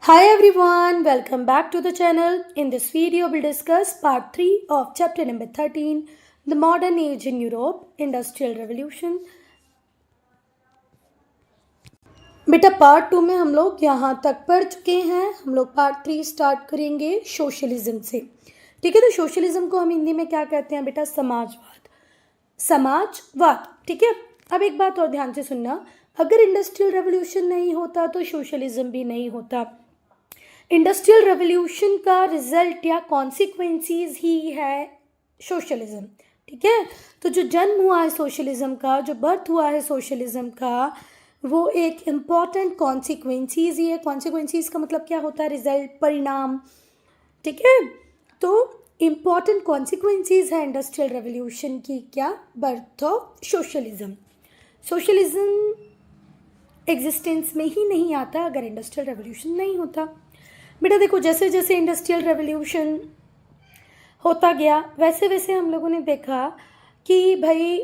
Hi everyone, welcome back to the channel. In this video, we'll discuss part 3 of chapter number 13, The Modern Age in Europe, Industrial Revolution. बेटा part 2 में हम लोग यहाँ तक पढ़ चुके हैं. हम लोग पार्ट 3 स्टार्ट करेंगे सोशलिज्म से. ठीक है, तो सोशलिज्म को हम हिंदी में क्या कहते हैं बेटा? समाजवाद. समाजवाद. ठीक है, अब एक बात और ध्यान से सुनना, अगर इंडस्ट्रियल रेवोल्यूशन नहीं होता तो सोशलिज्म भी नहीं होता. इंडस्ट्रियल रेवोल्यूशन का रिजल्ट या कॉन्सिक्वेंसीज ही है सोशलिज्म. ठीक है, तो जो जन्म हुआ है सोशलिज्म का, जो बर्थ हुआ है सोशलिज्म का, वो एक इम्पॉर्टेंट कॉन्सिक्वेंसीज ही है. कॉन्सिक्वेंसीज का मतलब क्या होता है? रिजल्ट, परिणाम. ठीक है, तो इम्पॉर्टेंट कॉन्सिक्वेंसीज है इंडस्ट्रियल रेवोल्यूशन की. क्या? Birth of socialism. Socialism existence में ही नहीं आता अगर इंडस्ट्रियल रेवोल्यूशन नहीं होता. बेटा देखो, जैसे जैसे इंडस्ट्रियल रेवोल्यूशन होता गया वैसे वैसे हम लोगों ने देखा कि भाई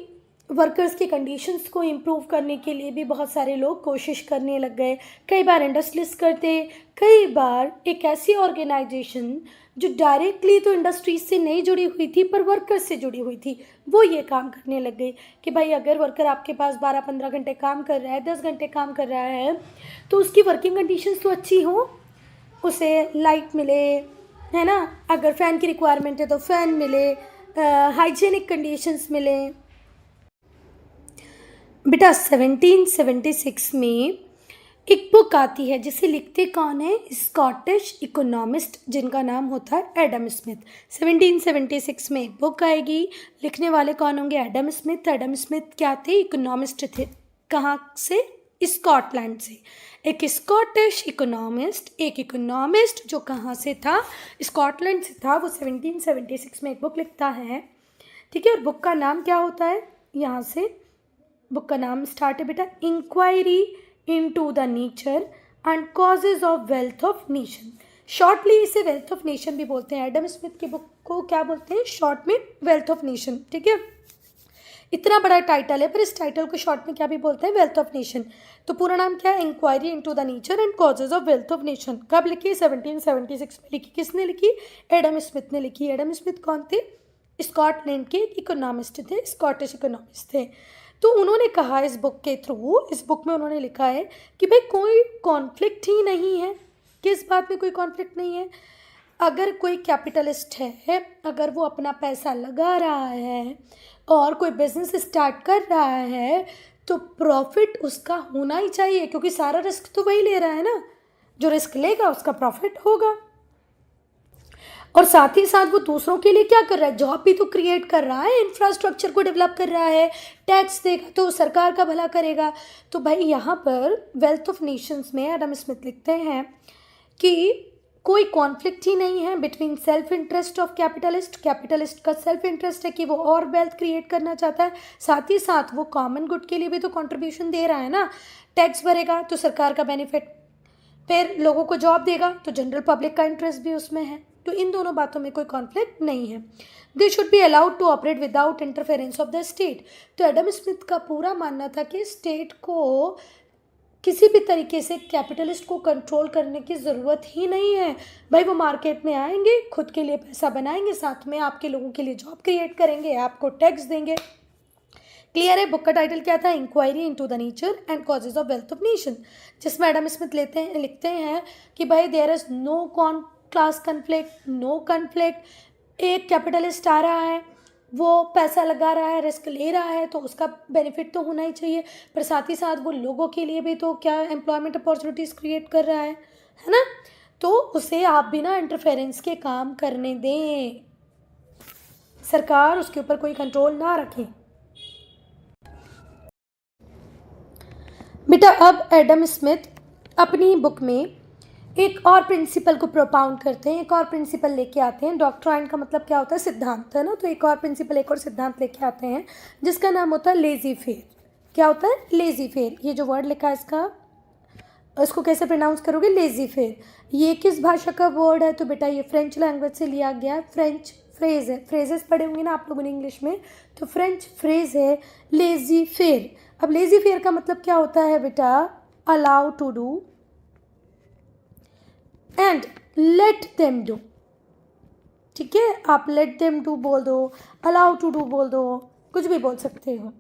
वर्कर्स की कंडीशंस को इम्प्रूव करने के लिए भी बहुत सारे लोग कोशिश करने लग गए. कई बार इंडस्ट्रियलिस्ट करते, कई बार एक ऐसी ऑर्गेनाइजेशन जो डायरेक्टली तो इंडस्ट्रीज से नहीं जुड़ी हुई थी पर वर्कर्स से जुड़ी हुई थी, वो ये काम करने लग गई कि भाई अगर वर्कर आपके पास 12-15 घंटे काम कर रहा है, 10 घंटे काम कर रहा है, तो उसकी वर्किंग कंडीशंस तो अच्छी हो, उसे लाइट मिले, है ना, अगर फ़ैन की रिक्वायरमेंट है तो फ़ैन मिले, हाइजीनिक कंडीशंस मिले. बेटा 1776 में एक बुक आती है जिसे लिखते कौन है? स्कॉटिश इकोनॉमिस्ट जिनका नाम होता है एडम स्मिथ. 1776 में एक बुक आएगी, लिखने वाले कौन होंगे? Adam Smith. एडम स्मिथ क्या थे? इकोनॉमिस्ट थे. कहाँ से? स्कॉटलैंड से. एक स्कॉटिश इकोनॉमिस्ट, एक इकोनॉमिस्ट जो कहाँ से था? स्कॉटलैंड से था. वो 1776 में एक बुक लिखता है. ठीक है, और बुक का नाम क्या होता है? यहाँ से बुक का नाम स्टार्ट है बेटा, inquiry into the nature and causes of wealth of nation. Shortly इसे वेल्थ ऑफ नेशन भी बोलते हैं. एडम स्मिथ की बुक को क्या बोलते हैं? शॉर्ट में वेल्थ ऑफ नेशन. ठीक है, इतना बड़ा टाइटल है पर इस टाइटल को शॉर्ट में क्या भी बोलते हैं? Wealth of nation. तो पूरा नाम क्या है? Inquiry into the nature and causes of wealth of nation. कब लिखी? 1776 में लिखी. किसने लिखी? एडम स्मिथ ने लिखी. एडम स्मिथ कौन थे? स्कॉटलैंड के इकोनॉमिस्ट थे, स्कॉटिश इकोनॉमिस्ट थे. तो उन्होंने कहा इस बुक के थ्रू, इस बुक में उन्होंने लिखा है कि भाई कोई कॉन्फ्लिक्ट ही नहीं है. किस बात में कोई कॉन्फ्लिक्ट नहीं है? अगर कोई कैपिटलिस्ट है, अगर वो अपना पैसा लगा रहा है और कोई बिजनेस स्टार्ट कर रहा है तो प्रॉफिट उसका होना ही चाहिए, क्योंकि सारा रिस्क तो वही ले रहा है ना. जो रिस्क लेगा उसका प्रॉफिट होगा. और साथ ही साथ वो दूसरों के लिए क्या कर रहा है? जॉब भी तो क्रिएट कर रहा है, इंफ्रास्ट्रक्चर को डेवलप कर रहा है, टैक्स देगा तो सरकार का भला करेगा. तो भाई यहाँ पर वेल्थ ऑफ नेशंस में एडम स्मिथ लिखते हैं कि कोई कॉन्फ्लिक्ट ही नहीं है between self interest of capitalist. Capitalist का सेल्फ इंटरेस्ट है कि वो और वेल्थ क्रिएट करना चाहता है, साथ ही साथ वो कॉमन गुड के लिए भी तो कंट्रीब्यूशन दे रहा है ना. टैक्स भरेगा तो सरकार का बेनिफिट, फिर लोगों को जॉब देगा तो जनरल पब्लिक का इंटरेस्ट भी उसमें है. तो इन दोनों बातों में कोई कॉन्फ्लिक्ट नहीं है. They should be allowed to operate without interference of the state. तो एडम स्मिथ का पूरा मानना था कि स्टेट को किसी भी तरीके से कैपिटलिस्ट को कंट्रोल करने की ज़रूरत ही नहीं है. भाई वो मार्केट में आएंगे, खुद के लिए पैसा बनाएंगे, साथ में आपके लोगों के लिए जॉब क्रिएट करेंगे, आपको टैक्स देंगे. क्लियर है? बुक का टाइटल क्या था? Inquiry into the nature and causes of wealth of nation, जिसमें एडम स्मिथ लिखते हैं कि भाई there is no class conflict, no conflict. एक कैपिटलिस्ट आ रहा है, वो पैसा लगा रहा है, रिस्क ले रहा है, तो उसका बेनिफिट तो होना ही चाहिए, पर साथ ही साथ वो लोगों के लिए भी तो क्या एम्प्लॉयमेंट अपॉर्चुनिटीज़ क्रिएट कर रहा है ना. तो उसे आप बिना इंटरफेरेंस के काम करने दें, सरकार उसके ऊपर कोई कंट्रोल ना रखे. बेटा अब एडम स्मिथ अपनी बुक में एक और प्रिंसिपल को प्रोपाउंड करते हैं, एक और प्रिंसिपल लेके आते हैं. डॉक्ट्राइन का मतलब क्या होता है? सिद्धांत, है ना. तो एक और प्रिंसिपल, एक और सिद्धांत लेके आते हैं जिसका नाम होता है लेजी फेयर. क्या होता है? Laissez fair. ये जो वर्ड लिखा है इसको कैसे प्रोनाउंस करोगे? Lazy fair. ये किस भाषा का वर्ड है? तो बेटा ये फ्रेंच लैंग्वेज से लिया गया है. फ्रेंच फ्रेज है. फ्रेजेस पढ़े होंगे ना आप लोगों ने इंग्लिश में, तो फ्रेंच फ्रेज है लेजी फेयर. अब लेजी फेयर का मतलब क्या होता है बेटा? Allow to do let them do, ठीक है, आप लेट देम डू बोल दो, अलाउ टू डू बोल दो, कुछ भी बोल सकते हो,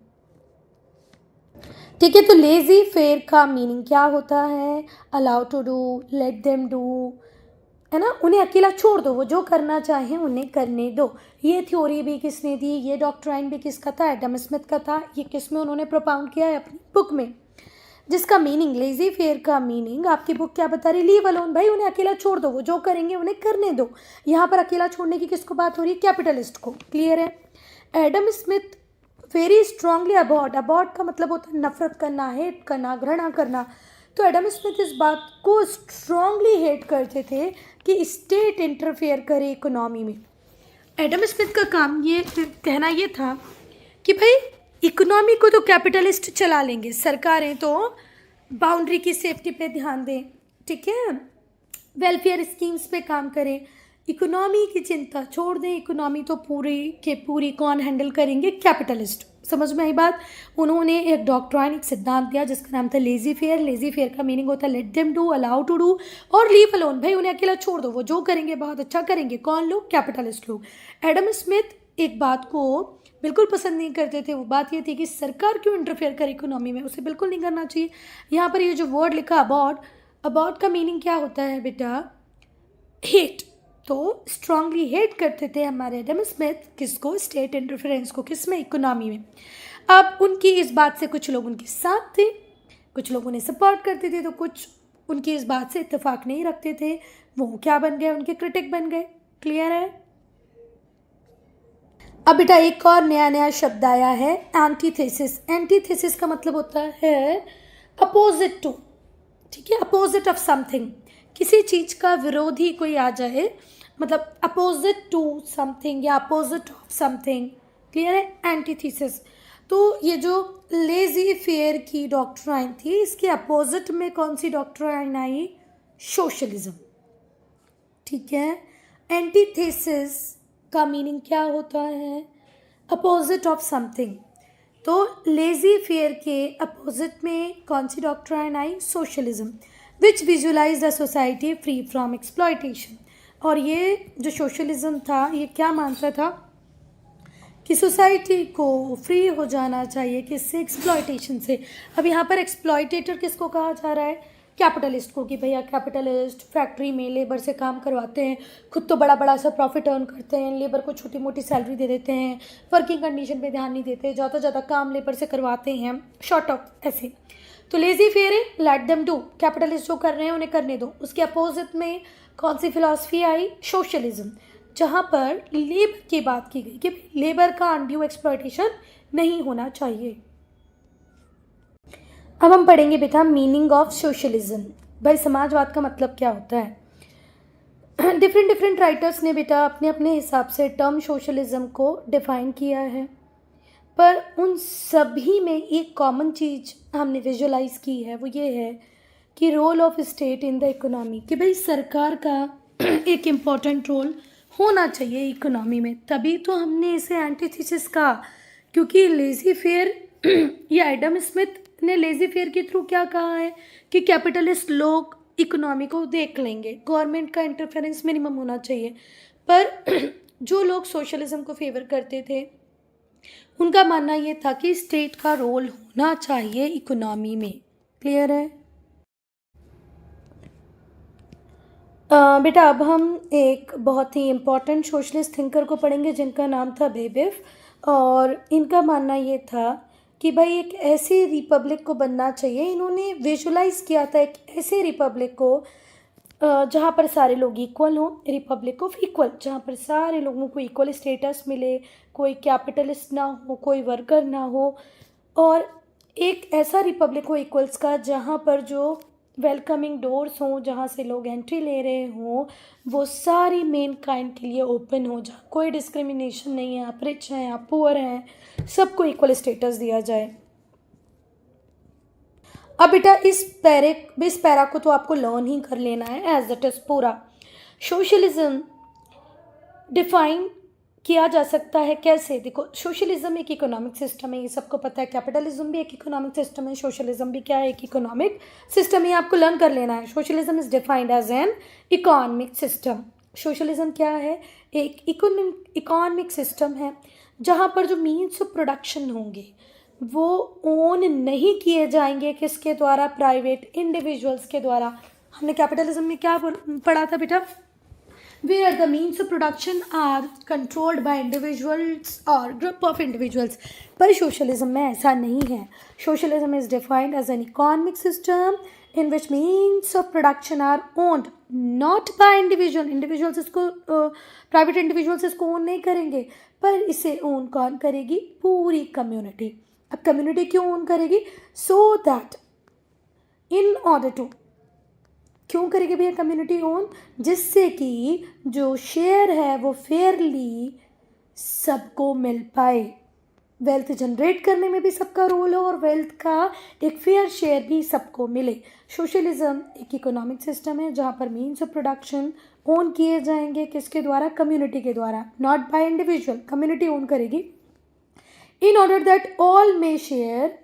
ठीक है। तो लेजी फेयर का मीनिंग क्या होता है? Allow to do, let them do, है ना, उन्हें अकेला छोड़ दो, वो जो करना चाहें उन्हें करने दो। ये थ्योरी भी किसने दी, ये डॉक्ट्राइन भी किसका था? एडम स्मिथ का था। ये किस में उन्होंने प्रोपाउंड किया है? अपनी बुक में, जिसका मीनिंग, लेजी फेयर का मीनिंग आपकी बुक क्या बता रही? लीव अलोन, भाई उन्हें अकेला छोड़ दो, वो जो करेंगे उन्हें करने दो। यहाँ पर अकेला छोड़ने की किसको बात हो रही है? कैपिटलिस्ट को। क्लियर है? एडम स्मिथ वेरी स्ट्रांगली अबॉर्ड, अबॉर्ड का मतलब होता है नफरत करना, हेट करना, घृणा करना। तो एडम स्मिथ इस बात को स्ट्रांगली हेट करते थे कि स्टेट इंटरफेयर करे इकोनॉमी में। एडम स्मिथ का काम ये कहना ये था कि भाई इकोनॉमी को तो कैपिटलिस्ट चला लेंगे, सरकारें तो बाउंड्री की सेफ्टी पे ध्यान दें, ठीक है, वेलफेयर स्कीम्स पे काम करें, इकोनॉमी की चिंता छोड़ दें, इकोनॉमी तो पूरी के पूरी कौन हैंडल करेंगे? कैपिटलिस्ट। समझ में आई बात? उन्होंने एक डॉक्ट्राइन, एक सिद्धांत दिया जिसका नाम था लेजी फेयर। लेजी फेयर का मीनिंग होता है let them do, allow to do और लीव अलोन, भाई उन्हें अकेला छोड़ दो, वो जो करेंगे बहुत अच्छा करेंगे। कौन लोग? कैपिटलिस्ट लोग। एडम स्मिथ एक बात को बिल्कुल पसंद नहीं करते थे, वो बात ये थी कि सरकार क्यों इंटरफेयर करे इकोनॉमी में, उसे बिल्कुल नहीं करना चाहिए। यहाँ पर ये जो वर्ड लिखा अबॉर्ड, अबॉर्ड का मीनिंग क्या होता है बेटा? हेट। तो स्ट्रांगली हेट करते थे हमारे एडम स्मिथ, किसको? स्टेट इंटरफेरेंस को। किस में? इकोनॉमी में। अब उनकी इस बात से कुछ लोग उनके साथ थे, कुछ लोग उन्हें सपोर्ट करते थे, तो कुछ उनकी इस बात से इत्तेफाक नहीं रखते थे, वो क्या बन गए? उनके क्रिटिक बन गए। क्लियर है? अब बेटा एक और नया नया शब्द आया है, एंटीथेसिस। एंटीथेसिस का मतलब होता है अपोजिट टू, ठीक है, अपोजिट ऑफ समथिंग। किसी चीज़ का विरोधी कोई आ जाए, मतलब अपोजिट टू समथिंग या अपोजिट ऑफ समथिंग। क्लियर है? एंटीथेसिस। तो ये जो लेजी फेयर की डॉक्ट्राइन थी, इसके अपोजिट में कौन सी डॉक्ट्राइन आई? सोशलिज्म। ठीक है। एंटीथेसिस का मीनिंग क्या होता है? Opposite of something. तो लेजी फेयर के अपोजिट में कौन सी डॉक्ट्राइन आई? Socialism, which visualize the society free from exploitation. और ये जो सोशलिज्म था, ये क्या मानता था कि सोसाइटी को फ्री हो जाना चाहिए, किससे? एक्सप्लॉयटेशन से। अब यहाँ पर एक्सप्लॉयटेटर किसको कहा जा रहा है? कैपिटलिस्ट को, कि भैया कैपिटलिस्ट फैक्ट्री में लेबर से काम करवाते हैं, खुद तो बड़ा बड़ा सा प्रॉफिट अर्न करते हैं, लेबर को छोटी मोटी सैलरी दे देते हैं, वर्किंग कंडीशन पे ध्यान नहीं देते, ज़्यादा ज़्यादा काम लेबर से करवाते हैं, शॉर्ट ऑफ ऐसे। तो लेजी फेयर है, लेट देम डू, कैपिटलिस्ट जो कर रहे हैं उन्हें करने दो। उसके अपोजिट में कौन सी फिलॉसफी आई? सोशलिज्म, जहाँ पर लेबर की बात की गई कि लेबर का अनड्यू एक्सप्लॉयटेशन नहीं होना चाहिए। अब हम पढ़ेंगे बेटा मीनिंग ऑफ सोशलिज्म। भाई समाजवाद का मतलब क्या होता है? डिफरेंट राइटर्स ने बेटा अपने अपने हिसाब से टर्म सोशलिज्म को डिफाइन किया है, पर उन सभी में एक कॉमन चीज़ हमने विजुअलाइज की है, वो ये है कि role of state in the economy, कि भाई सरकार का एक इम्पॉर्टेंट रोल होना चाहिए इकोनॉमी में। तभी तो हमने इसे एंटीथेसिस कहा, क्योंकि लेजी फेयर या एडम स्मिथ ने लेजी फेयर के थ्रू क्या कहा है कि कैपिटलिस्ट लोग इकोनॉमी को देख लेंगे, गवर्नमेंट का इंटरफेरेंस मिनिमम होना चाहिए। पर जो लोग सोशलिज्म को फेवर करते थे, उनका मानना ये था कि स्टेट का रोल होना चाहिए इकोनॉमी में। क्लियर है? बेटा अब हम एक बहुत ही इम्पॉर्टेंट सोशलिस्ट थिंकर को पढ़ेंगे जिनका नाम था बेबिफ, और इनका मानना ये था कि भाई एक ऐसी रिपब्लिक को बनना चाहिए। इन्होंने विजुलाइज किया था एक ऐसे रिपब्लिक को जहाँ पर सारे लोग इक्वल हों, रिपब्लिक ऑफ इक्वल, जहाँ पर सारे लोगों को इक्वल स्टेटस मिले, कोई कैपिटलिस्ट ना हो, कोई वर्कर ना हो, और एक ऐसा रिपब्लिक हो इक्वल्स का जहाँ पर जो वेलकमिंग डोर्स हों, जहाँ से लोग एंट्री ले रहे हों, वो सारी मेन काइंड के लिए ओपन हो, जहाँ कोई डिस्क्रिमिनेशन नहीं है, आप रिच हैं, आप पुअर हैं, सबको इक्वल स्टेटस दिया जाए। अब बेटा इस पैरा को तो आपको लर्न ही कर लेना है एज इट इज़ पूरा। सोशलिज्म डिफाइन किया जा सकता है कैसे? देखो, सोशलिज्म एक इकोनॉमिक सिस्टम है, ये सबको पता है। कैपिटलिज्म भी एक इकोनॉमिक सिस्टम है, सोशलिज्म भी क्या है? एक इकोनॉमिक सिस्टम। ये आपको लर्न कर लेना है। Socialism is defined as an economic system. Socialism क्या है? एक इकोनॉमिक सिस्टम है जहाँ पर जो मीन्स ऑफ प्रोडक्शन होंगे वो ओन नहीं किए जाएंगे, किसके द्वारा? प्राइवेट इंडिविजुअल्स के द्वारा। हमने कैपिटलिज्म में क्या पढ़ा था बेटा? where the means of production are controlled by individuals or group of individuals. पर सोशलिज्म में ऐसा नहीं है। Socialism is defined as an economic system in which means of production are owned not by individuals इसको private individuals इसको own नहीं करेंगे, पर इसे ओन कौन करेगी? पूरी कम्युनिटी। अब कम्युनिटी क्यों ओन करेगी? So that in order to, क्यों करेगी भैया कम्युनिटी ओन? जिससे कि जो शेयर है वो फेयरली सबको मिल पाए, वेल्थ जनरेट करने में भी सबका रोल हो और वेल्थ का एक फेयर शेयर भी सबको मिले। सोशलिज्म एक इकोनॉमिक सिस्टम है जहाँ पर मीन्स ऑफ प्रोडक्शन ओन किए जाएंगे, किसके द्वारा? कम्युनिटी के द्वारा, not by individual. Community own करेगी in order that all may share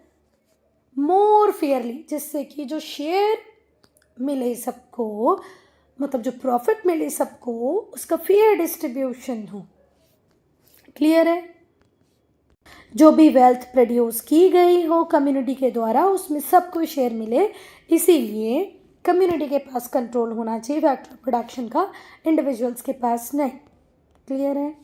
more fairly, जिससे कि जो शेयर मिले सबको, मतलब जो प्रॉफिट मिले सबको, उसका फेयर डिस्ट्रीब्यूशन हो। क्लियर है? जो भी वेल्थ प्रोड्यूस की गई हो कम्युनिटी के द्वारा उसमें सबको शेयर मिले, इसीलिए कम्युनिटी के पास कंट्रोल होना चाहिए फैक्टर प्रोडक्शन का, इंडिविजुअल्स के पास नहीं। क्लियर है?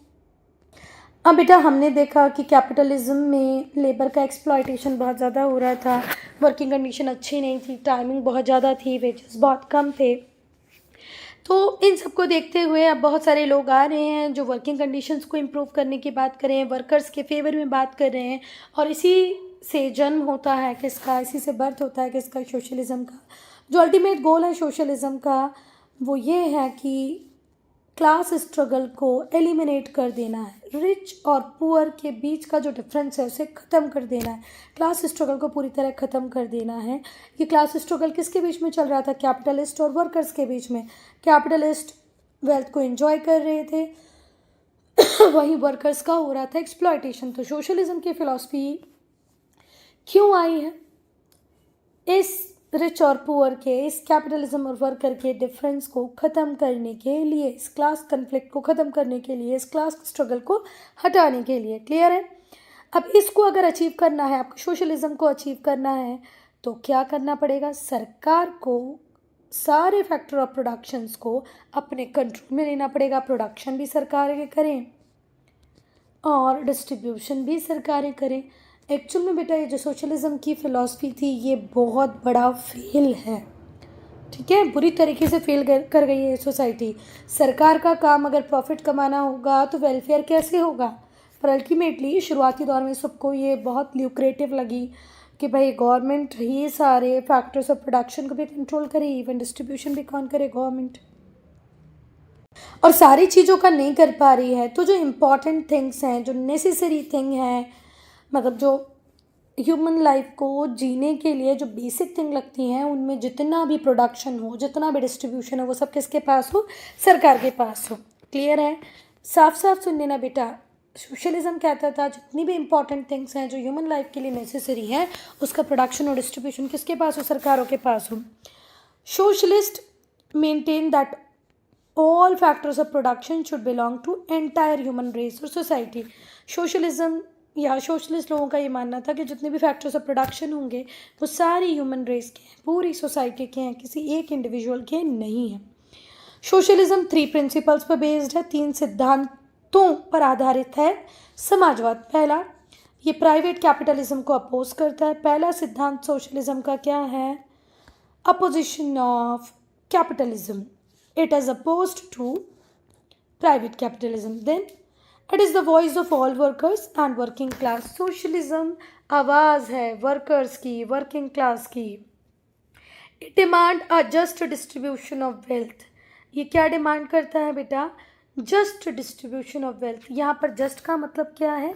अब बेटा हमने देखा कि कैपिटलिज्म में लेबर का एक्सप्लॉयटेशन बहुत ज़्यादा हो रहा था, वर्किंग कंडीशन अच्छी नहीं थी, टाइमिंग बहुत ज़्यादा थी, वेजेस बहुत कम थे। तो इन सबको देखते हुए अब बहुत सारे लोग आ रहे हैं जो वर्किंग कंडीशंस को इम्प्रूव करने की बात कर रहे हैं, वर्कर्स के फेवर में बात कर रहे हैं, और इसी से जन्म होता है किसका? इसी से बर्थ होता है किसका? सोशलिज्म का। जो अल्टीमेट गोल है सोशलिज्म का वो ये है कि क्लास स्ट्रगल को एलिमिनेट कर देना है, रिच और पुअर के बीच का जो डिफरेंस है उसे ख़त्म कर देना है, क्लास स्ट्रगल को पूरी तरह ख़त्म कर देना है। ये क्लास स्ट्रगल किसके बीच में चल रहा था? कैपिटलिस्ट और वर्कर्स के बीच में। कैपिटलिस्ट वेल्थ को एंजॉय कर रहे थे वहीं वर्कर्स का हो रहा था एक्सप्लॉयटेशन। तो सोशलिज्म की फ़िलॉसफी क्यों आई है? इस रिच और पुअर के, इस कैपिटलिज्म और वर्कर के डिफरेंस को ख़त्म करने के लिए, इस क्लास कन्फ्लिक्ट को ख़त्म करने के लिए, इस क्लास स्ट्रगल को हटाने के लिए। क्लियर है? अब इसको अगर अचीव करना है, आपको सोशलिज्म को अचीव करना है, तो क्या करना पड़ेगा? सरकार को सारे फैक्टर ऑफ प्रोडक्शंस को अपने कंट्रोल में लेना पड़ेगा। प्रोडक्शन भी सरकारें करें और डिस्ट्रीब्यूशन भी सरकारें करें। एक्चुअल में बेटा ये जो सोशलिज्म की फ़िलॉसफी थी ये बहुत बड़ा फेल है। ठीक है, बुरी तरीके से फेल कर गई है सोसाइटी। सरकार का काम अगर प्रॉफिट कमाना होगा तो वेलफेयर कैसे होगा? पर अल्टीमेटली शुरुआती दौर में सबको ये बहुत ल्यूक्रेटिव लगी कि भाई गवर्नमेंट ही सारे फैक्टर्स ऑफ प्रोडक्शन को भी कंट्रोल करे, इवन डिस्ट्रीब्यूशन भी कौन करे? गवर्नमेंट। और सारी चीज़ों का नहीं कर पा रही है, तो जो इम्पॉर्टेंट थिंग्स हैं, जो नेसेसरी थिंग हैं, मतलब जो ह्यूमन लाइफ को जीने के लिए जो बेसिक थिंग लगती हैं, उनमें जितना भी प्रोडक्शन हो, जितना भी डिस्ट्रीब्यूशन हो, वो सब किसके पास हो? सरकार के पास हो। क्लियर है? साफ साफ सुन लेना बेटा, सोशलिज्म कहता था जितनी भी इम्पॉर्टेंट थिंग्स हैं जो ह्यूमन लाइफ के लिए नेसेसरी हैं, उसका प्रोडक्शन और डिस्ट्रीब्यूशन किसके पास हो? सरकारों के पास हो। Socialist maintain that all factors of production should belong to entire human race और society। सोशलिज्म या सोशलिस्ट लोगों का ये मानना था कि जितने भी फैक्टर्स ऑफ प्रोडक्शन होंगे वो सारी ह्यूमन रेस के हैं, पूरी सोसाइटी के हैं, किसी एक इंडिविजुअल के नहीं हैं। सोशलिज्म 3 प्रिंसिपल्स पर बेस्ड है, 3 सिद्धांतों पर आधारित है। समाजवाद पहला, ये प्राइवेट कैपिटलिज्म को अपोज करता है। पहला सिद्धांत सोशलिज्म का क्या है? Opposition of capitalism. It is opposed to private capitalism. Then it is the voice of all workers and working class. Socialism आवाज़ है workers की, working class की। It demand a just distribution of wealth। ये क्या demand करता है बेटा? just distribution of wealth। यहाँ पर just का मतलब क्या है?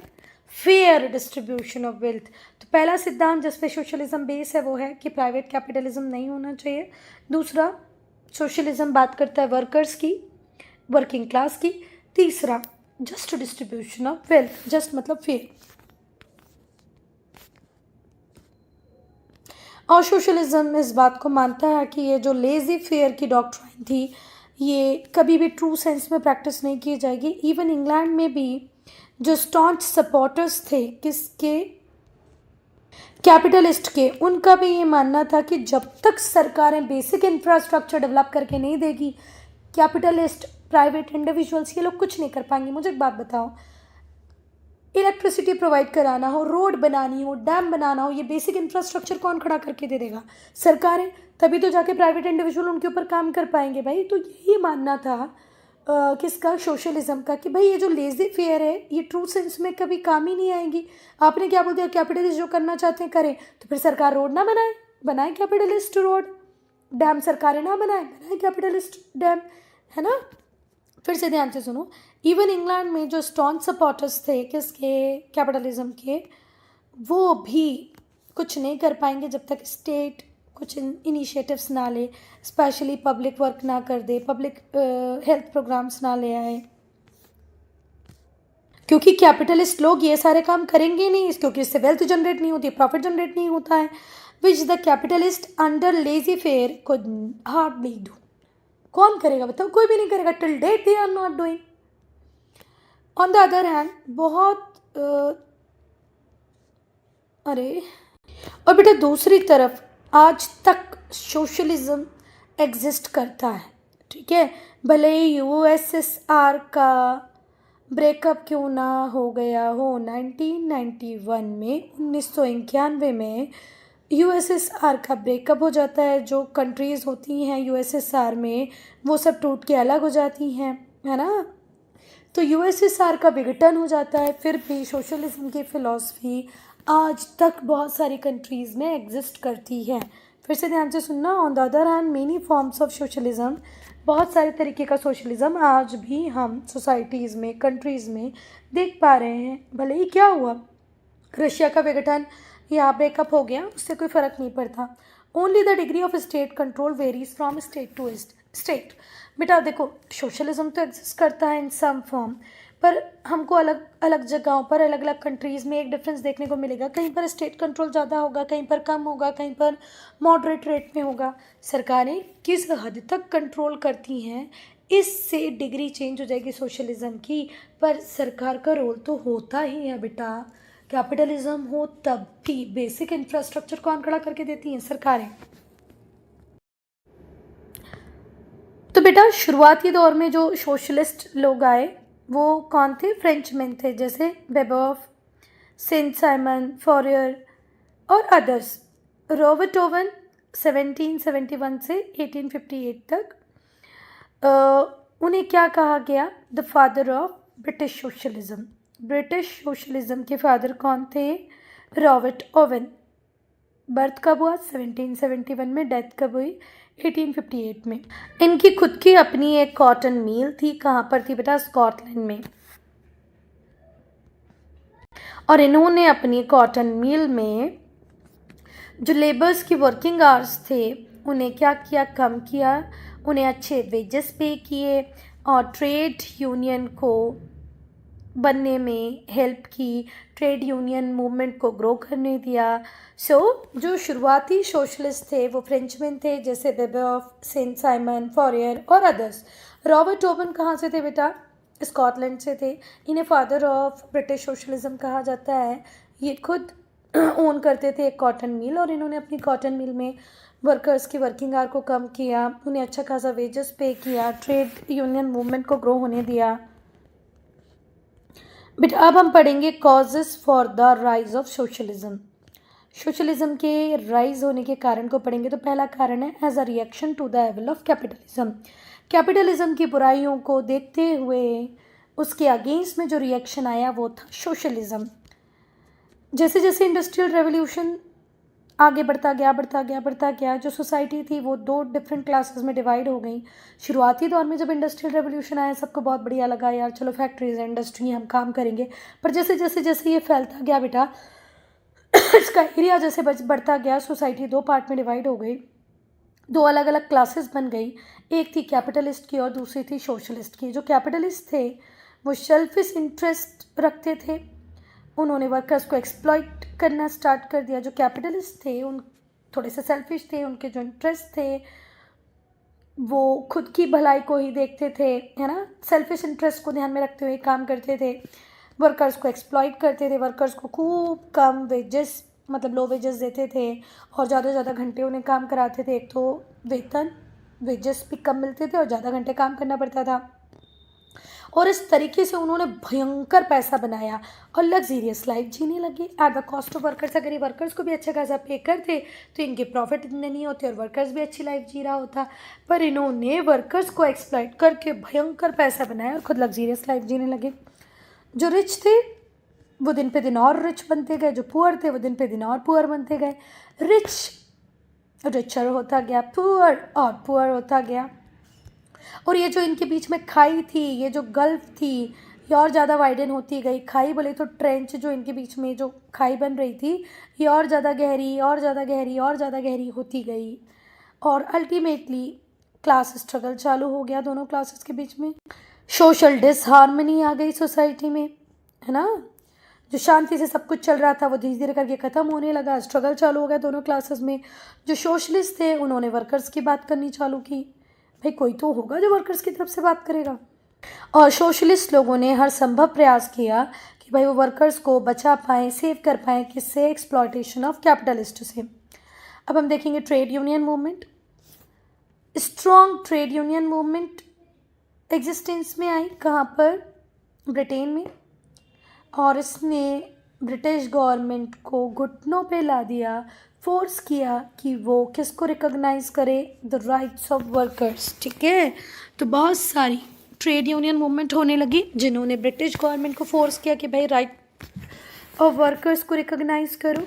fair distribution of wealth। तो पहला सिद्धांत जिस पे सोशलिज्म बेस है वो है कि प्राइवेट कैपिटलिज्म नहीं होना चाहिए। दूसरा, सोशलिज्म बात करता है वर्कर्स की, वर्किंग क्लास की। तीसरा, just distribution of wealth, just मतलब फेयर। और सोशलिज्म इस बात को मानता है कि ये जो लेजी फेयर की डॉक्ट्राइन थी ये कभी भी ट्रू सेंस में प्रैक्टिस नहीं की जाएगी। इवन इंग्लैंड में भी जो स्टॉन्च सपोर्टर्स थे किसके, कैपिटलिस्ट के, उनका भी ये मानना था कि जब तक सरकारें बेसिक इंफ्रास्ट्रक्चर डेवलप करके नहीं देगी, कैपिटलिस्ट, प्राइवेट इंडिविजुअल्स, ये लोग कुछ नहीं कर पाएंगे। मुझे एक बात बताओ, इलेक्ट्रिसिटी प्रोवाइड कराना हो, रोड बनानी हो, डैम बनाना हो, ये बेसिक इंफ्रास्ट्रक्चर कौन खड़ा करके दे देगा? सरकारें। तभी तो जाके प्राइवेट इंडिविजुअल उनके ऊपर काम कर पाएंगे भाई। तो यही मानना था किसका, सोशलिज्म का, कि भाई ये जो लेजी फेयर है ये ट्रू सेंस में कभी काम ही नहीं आएगी। आपने क्या बोल दिया, कैपिटलिस्ट जो करना चाहते हैं करें, तो फिर सरकार रोड ना बनाए, बनाए कैपिटलिस्ट रोड। डैम सरकारें ना बनाए, बनाए कैपिटलिस्ट डैम, है ना। फिर से ध्यान से सुनो, इवन इंग्लैंड में जो स्टॉन्च सपोर्टर्स थे किसके, कैपिटलिज्म के, वो भी कुछ नहीं कर पाएंगे जब तक स्टेट कुछ इनिशिएटिव्स ना ले, स्पेशली पब्लिक वर्क ना कर दे, पब्लिक हेल्थ प्रोग्राम्स ना ले आए। क्योंकि कैपिटलिस्ट लोग ये सारे काम करेंगे नहीं, क्योंकि इससे वेल्थ जनरेट नहीं होती, प्रॉफिट जनरेट नहीं होता है, which the capitalist under laissez faire could hardly do. कौन करेगा बताओ? कोई भी नहीं करेगा। Till date they are not doing. On the other hand बहुत अरे और बेटा दूसरी तरफ आज तक सोशलिज्म एग्जिस्ट करता है, ठीक है। भले ही यूएसएसआर का ब्रेकअप क्यों ना हो गया हो 1991 में, 1991 में यूएसएसआर का ब्रेकअप हो जाता है। जो कंट्रीज़ होती हैं यूएसएसआर में वो सब टूट के अलग हो जाती हैं, है ना। तो यूएसएसआर का विघटन हो जाता है। फिर भी सोशलिज्म की फ़िलॉसफी आज तक बहुत सारी कंट्रीज़ में एग्जिस्ट करती है। फिर से ध्यान से सुनना, on the other hand many forms of socialism, बहुत सारे तरीके का सोशलिज्म आज भी हम सोसाइटीज़ में, कंट्रीज़ में देख पा रहे हैं। भले ही क्या हुआ, रशिया का विघटन या ब्रेकअप हो गया, उससे कोई फ़र्क नहीं पड़ता। Only the degree of state control varies from state to state. बेटा देखो, सोशलिज्म तो एग्जिस्ट करता है इन सम फॉर्म, पर हमको अलग अलग जगहों पर, अलग अलग कंट्रीज़ में एक डिफरेंस देखने को मिलेगा। कहीं पर स्टेट कंट्रोल ज़्यादा होगा, कहीं पर कम होगा, कहीं पर मॉडरेट रेट में होगा। सरकारें किस हद तक कंट्रोल करती हैं, इससे डिग्री चेंज हो जाएगी सोशलिज्म की। पर सरकार का रोल तो होता ही है बेटा। कैपिटलिज्म हो तब भी बेसिक इंफ्रास्ट्रक्चर कौन खड़ा करके देती हैं? सरकारें। तो बेटा शुरुआती दौर में जो सोशलिस्ट लोग आए वो कौन थे? फ्रेंचमैन थे, जैसे बेबॉफ, सेंट साइमन, फॉरियर और अदर्स। रॉबर्ट ओवन 1771 से 1858 तक उन्हें क्या कहा गया? The father of British socialism. British socialism के फादर कौन थे? Robert oven. बर्थ कब हुआ? 1771 में। डेथ कब हुई? 1858 में। इनकी खुद की अपनी एक कॉटन मिल थी। कहाँ पर थी बेटा? स्कॉटलैंड में। और इन्होंने अपनी कॉटन मिल में जो लेबर्स की वर्किंग आवर्स थे उन्हें क्या किया? कम किया, उन्हें अच्छे वेजेस पे किए और ट्रेड यूनियन को बनने में हेल्प की, ट्रेड यूनियन मूवमेंट को ग्रो करने दिया। जो शुरुआती सोशलिस्ट थे वो फ्रेंचमैन थे, जैसे बेबॉफ, सेंट साइमन, फॉरियर और अदर्स। रॉबर्ट ओवन कहाँ से थे बेटा? स्कॉटलैंड से थे। इन्हें फादर ऑफ ब्रिटिश सोशलिज्म कहा जाता है। ये खुद ओन करते थे एक कॉटन मिल और इन्होंने अपनी कॉटन मिल में वर्कर्स की वर्किंग आवर को कम किया, उन्हें अच्छा खासा वेजेस पे किया, ट्रेड यूनियन मूवमेंट को ग्रो होने दिया। बट अब हम पढ़ेंगे causes for the rise of socialism. Socialism के राइज होने के कारण को पढ़ेंगे। तो पहला कारण है as a reaction to the evil of capitalism. Capitalism की बुराइयों को देखते हुए उसके अगेंस्ट में जो रिएक्शन आया वो था सोशलिज्म। जैसे जैसे इंडस्ट्रियल रेवोल्यूशन आगे बढ़ता गया, जो सोसाइटी थी वो दो डिफरेंट क्लासेस में डिवाइड हो गई। शुरुआती दौर में जब इंडस्ट्रियल रेवोल्यूशन आया सबको बहुत बढ़िया लगा, यार चलो फैक्ट्रीज इंडस्ट्री हम काम करेंगे। पर जैसे जैसे जैसे ये फैलता गया बेटा, इसका एरिया जैसे बढ़ता गया, सोसाइटी दो पार्ट में डिवाइड हो गई, दो अलग अलग क्लासेस बन गई। एक थी कैपिटलिस्ट की और दूसरी थी सोशलिस्ट की। जो कैपिटलिस्ट थे वो सेल्फिश इंटरेस्ट रखते थे, उन्होंने वर्कर्स को एक्सप्लॉइट करना स्टार्ट कर दिया। जो कैपिटलिस्ट थे उन थोड़े से सेल्फिश थे, उनके जो इंटरेस्ट थे वो खुद की भलाई को ही देखते थे, है ना, सेल्फिश इंटरेस्ट को ध्यान में रखते हुए काम करते थे, वर्कर्स को एक्सप्लॉइट करते थे, वर्कर्स को खूब कम वेजेस मतलब लो वेजेस देते थे और ज़्यादा से ज़्यादा घंटे उन्हें काम कराते थे। एक तो वेतन वेजेस भी कम मिलते थे और ज़्यादा घंटे काम करना पड़ता था, और इस तरीके से उन्होंने भयंकर पैसा बनाया और लग्जीरियस लाइफ जीने लगे at the cost of workers. अगर ये वर्कर्स को भी अच्छा खासा पे करते तो इनके प्रॉफिट इतने नहीं होते और वर्कर्स भी अच्छी लाइफ जी रहा होता, पर इन्होंने वर्कर्स को एक्सप्लॉइट करके भयंकर पैसा बनाया और खुद लग्जीरियस लाइफ जीने लगे। जो रिच थे वो दिन पे दिन और रिच बनते गए, जो पुअर थे वो दिन पे दिन और पुअर बनते गए, रिच रिचर होता गया, पुअर और पुअर होता गया। और ये जो इनके बीच में खाई थी, ये जो गल्फ थी, ये और ज़्यादा वाइडन होती गई। खाई बोले तो ट्रेंच, जो इनके बीच में जो खाई बन रही थी ये और ज़्यादा गहरी और ज़्यादा गहरी और ज़्यादा गहरी होती गई, और अल्टीमेटली क्लास स्ट्रगल चालू हो गया दोनों क्लासेस के बीच में। सोशल डिसहार्मनी आ गई सोसाइटी में, है ना, जो शांति से सब कुछ चल रहा था वो धीरे धीरे करके ख़त्म होने लगा, स्ट्रगल चालू हो गया दोनों क्लासेस में। जो सोशलिस्ट थे उन्होंने वर्कर्स की बात करनी चालू की, भाई कोई तो होगा जो वर्कर्स की तरफ से बात करेगा, और सोशलिस्ट लोगों ने हर संभव प्रयास किया कि भाई वो वर्कर्स को बचा पाएँ, सेव कर पाएँ, किससे, एक्सप्लॉयटेशन ऑफ कैपिटलिस्ट से। अब हम देखेंगे trade union movement. Strong trade union movement existence में आई, कहाँ पर, ब्रिटेन में, और इसने ब्रिटिश गवर्नमेंट को घुटनों पे ला दिया, फोर्स किया कि वो किसको रिकॉग्नाइज करे, द राइट्स ऑफ वर्कर्स। ठीक है, तो बहुत सारी ट्रेड यूनियन मूवमेंट होने लगी जिन्होंने ब्रिटिश गवर्नमेंट को फोर्स किया कि भाई राइट ऑफ वर्कर्स को रिकॉग्नाइज करो।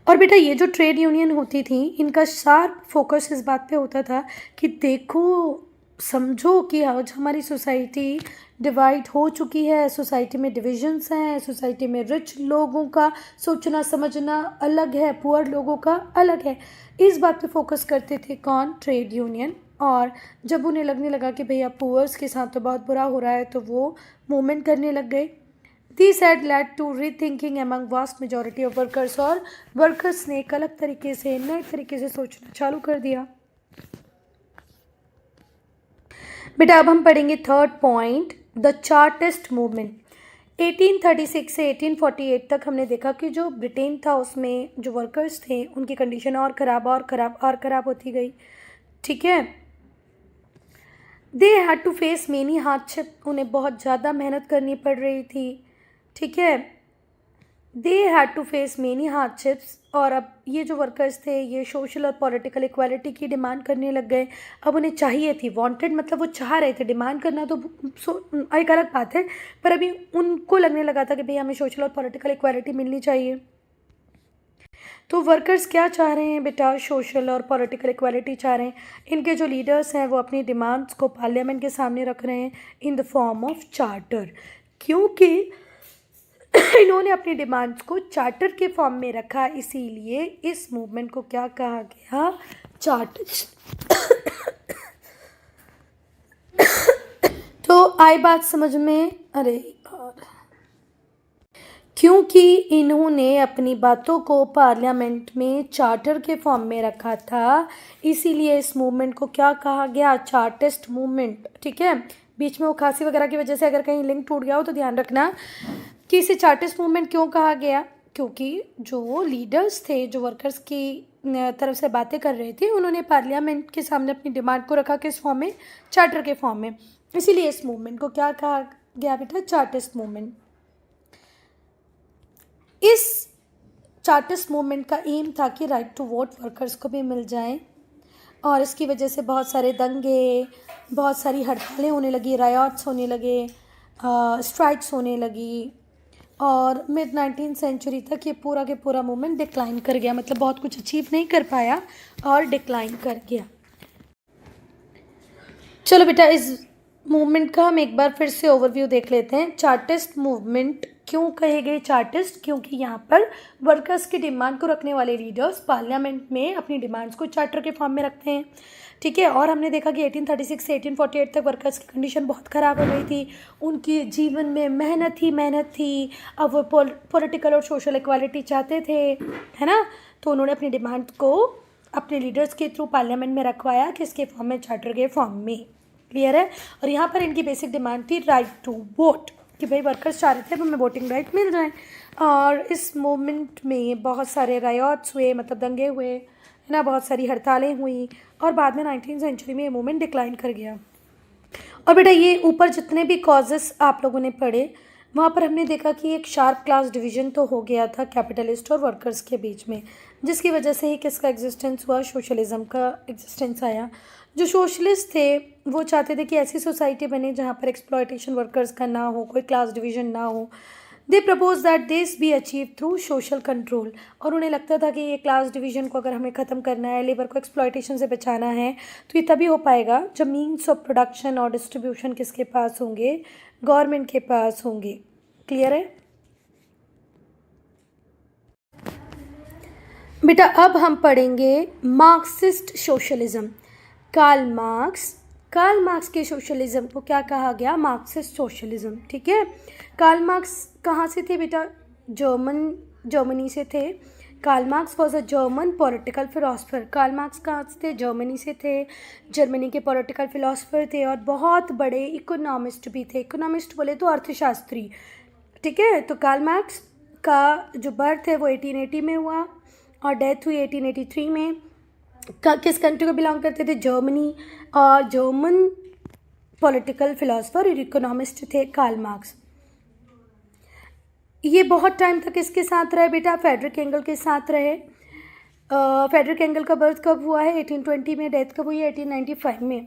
और बेटा ये जो ट्रेड यूनियन होती थी इनका शार्प फोकस इस बात पे होता था कि देखो समझो कि आज हमारी सोसाइटी डिवाइड हो चुकी है, सोसाइटी में डिविजन्स हैं, सोसाइटी में रिच लोगों का सोचना समझना अलग है, पुअर लोगों का अलग है। इस बात पे फोकस करते थे कौन, ट्रेड यूनियन। और जब उन्हें लगने लगा कि भैया पुअर्स के साथ तो बहुत बुरा हो रहा है तो वो मूवमेंट करने लग गए। This had led to rethinking among vast majority of workers, और वर्कर्स ने एक अलग तरीके से, नए तरीके से सोचना चालू कर दिया। बेटा अब हम पढ़ेंगे third point, the chartist movement. 1836 से 1848 तक हमने देखा कि जो ब्रिटेन था उसमें जो वर्कर्स थे उनकी कंडीशन और ख़राब और ख़राब और ख़राब होती गई। ठीक है, they had to face many hardship, उन्हें बहुत ज़्यादा मेहनत करनी पड़ रही थी। ठीक है, they had to face many hardships, और अब ये जो वर्कर्स थे ये सोशल और पॉलिटिकल इक्वालिटी की डिमांड करने लग गए। अब उन्हें चाहिए थी, वांटेड मतलब वो चाह रहे थे, डिमांड करना तो एक अलग बात है, पर अभी उनको लगने लगा था कि भाई हमें सोशल और पॉलिटिकल इक्वालिटी मिलनी चाहिए। तो वर्कर्स क्या चाह रहे हैं बेटा, सोशल और पॉलिटिकल इक्वालिटी चाह रहे हैं। इनके जो लीडर्स हैं वो अपनी डिमांड्स को पार्लियामेंट के सामने रख रहे हैं in the form of charter, क्योंकि इन्होंने अपनी डिमांड्स को चार्टर के फॉर्म में रखा, इसीलिए इस मूवमेंट को क्या कहा गया, चार्टर। तो आई बात समझ में, अरे यार, क्योंकि इन्होंने अपनी बातों को पार्लियामेंट में चार्टर के फॉर्म में रखा था, इसीलिए इस मूवमेंट को क्या कहा गया, चार्टिस्ट मूवमेंट। ठीक है, बीच में वो खांसी वगैरह की वजह से अगर कहीं लिंक टूट गया हो तो ध्यान रखना कि इसे चार्टिस्ट मूवमेंट क्यों कहा गया, क्योंकि जो लीडर्स थे जो वर्कर्स की तरफ से बातें कर रहे थे उन्होंने पार्लियामेंट के सामने अपनी डिमांड को रखा किस फॉर्म में, चार्टर के फॉर्म में, इसीलिए इस मूवमेंट को क्या कहा गया बेटा, चार्टिस्ट मूवमेंट। इस चार्टिस्ट मूवमेंट का एम था कि राइट टू वोट वर्कर्स को भी मिल जाए, और इसकी वजह से बहुत सारे दंगे, बहुत सारी हड़तालें होने लगी, रायट्स होने लगे, स्ट्राइक्स होने लगी, और मिड 19th सेंचुरी तक ये पूरा के पूरा मूवमेंट डिक्लाइन कर गया, मतलब बहुत कुछ अचीव नहीं कर पाया और डिक्लाइन कर गया। चलो बेटा इस मूवमेंट का हम एक बार फिर से ओवरव्यू देख लेते हैं। चार्टिस्ट मूवमेंट क्यों कहे गए चार्टिस्ट? क्योंकि यहाँ पर वर्कर्स की डिमांड को रखने वाले लीडर्स पार्लियामेंट में अपनी डिमांड्स को चार्टर के फॉर्म में रखते हैं, ठीक है। और हमने देखा कि 1836 से 1848 तक वर्कर्स की कंडीशन बहुत ख़राब हो गई थी, उनकी जीवन में मेहनत थी। अब वो पॉलिटिकल और सोशल इक्वालिटी चाहते थे, है ना। तो उन्होंने अपनी डिमांड को अपने लीडर्स के थ्रू पार्लियामेंट में रखवाया, किसके फॉर्म में? चार्टर के फॉर्म में। क्लियर है। और यहाँ पर इनकी बेसिक डिमांड थी राइट टू वोट, कि भाई वर्कर्स चाह रहे थे हमें वोटिंग राइट मिल जाए। और इस मूवमेंट में बहुत सारे रायट्स हुए, मतलब दंगे हुए, है ना, बहुत सारी हड़तालें हुई। और बाद में 19वीं सेंचुरी में ये मूवमेंट डिक्लाइन कर गया। और बेटा ये ऊपर जितने भी कॉजेस आप लोगों ने पढ़े, वहाँ पर हमने देखा कि एक शार्प क्लास डिवीज़न तो हो गया था कैपिटलिस्ट और वर्कर्स के बीच में, जिसकी वजह से ही किसका एग्जिस्टेंस हुआ? सोशलिज्म का एग्जिस्टेंस आया। जो सोशलिस्ट थे वो चाहते थे कि ऐसी सोसाइटी बने जहाँ पर एक्सप्लॉयटेशन वर्कर्स का ना हो, कोई क्लास डिवीज़न ना हो। They propose that this be achieve through social control. और उन्हें लगता था कि ये क्लास डिवीज़न को अगर हमें ख़त्म करना है, लेबर को एक्सप्लॉयटेशन से बचाना है, तो ये तभी हो पाएगा जब मीन्स ऑफ प्रोडक्शन और डिस्ट्रीब्यूशन किसके पास होंगे? गवर्नमेंट के पास होंगे। क्लियर है बेटा। अब हम पढ़ेंगे मार्क्सिस्ट सोशलिज्म। कार्ल मार्क्स के सोशलिज्म को क्या कहा गया? मार्क्सिस्ट सोशलिज्म, ठीक है। कार्ल मार्क्स कहाँ से थे बेटा? जर्मनी से थे। Karl Marx was a German political philosopher. Karl Marx कहाँ से थे? जर्मनी से थे। जर्मनी के पॉलिटिकल फिलोसफर थे और बहुत बड़े इकोनॉमिस्ट भी थे। इकोनॉमिस्ट बोले तो अर्थशास्त्री, ठीक है। तो कार्ल मार्क्स का जो बर्थ है वो 1880 में हुआ और डेथ हुई 1883 में। किस कंट्री को बिलोंग करते थे? जर्मनी। और जर्मन पॉलिटिकल फिलोसफर और इकोनॉमिस्ट थे कार्ल मार्क्स। ये बहुत टाइम तक इसके साथ रहे बेटा, फ्रेडरिक एंगल के साथ रहे। फ्रेडरिक एंगल का बर्थ कब हुआ है? 1820 में। डेथ कब हुई है? 1895 में।